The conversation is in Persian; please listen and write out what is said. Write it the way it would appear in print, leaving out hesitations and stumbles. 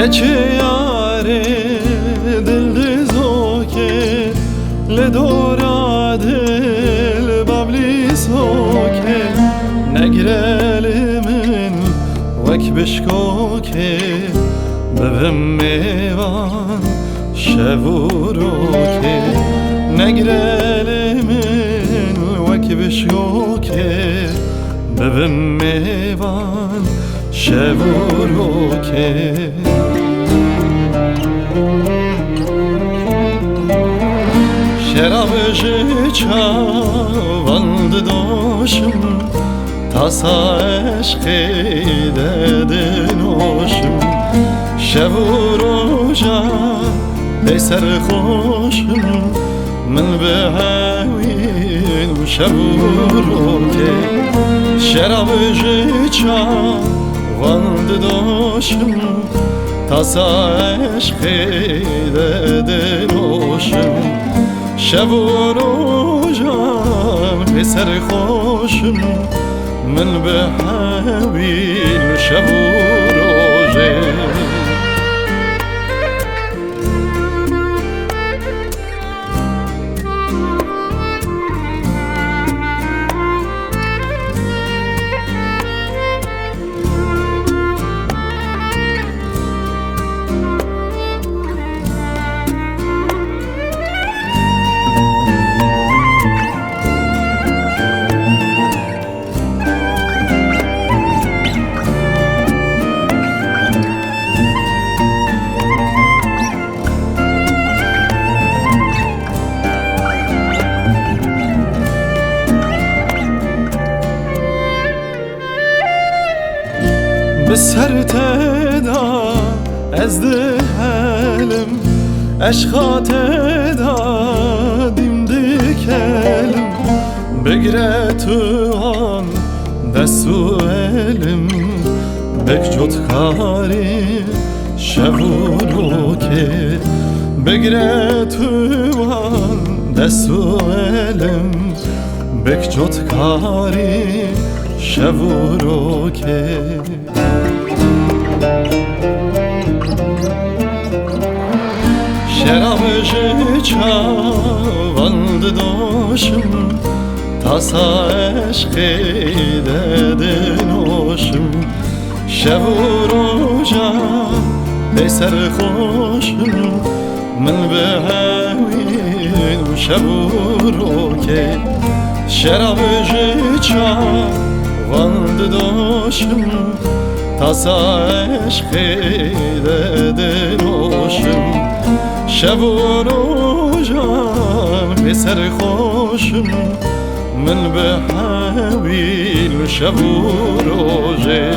هچه یاره دل دزوکه لدورا دل بابلی سوکه نگرل من وک بشکوکه ببم میوان شبوروکه نگرل من وک بشکوکه ببم میوان شبوروکه شرابجı çavand doşum Tasa eşkide dinoşum Şevuroca eyser hoşum Min behevin şevuroke Şerabjı çavand doşum Tasa eşkide dinoşum شب و روزم پسر خوشم من به حبیل شب و روزه به سر تدا از دهلم عشقات دا دیم دکلم بگره تو آن دستو علم بک جد کاری شبورو که بگره تو آن دستو علم بک جد کاری شبورو که شرابجı çavand doşum Tasa eşkide dinoşum Şevuroca eyser hoşum Min behevin şevuroke Şerabjı çavand doşum Tasa eşkide dinoşum شب و روزم پسر خوشم من به حبیل شب و روزه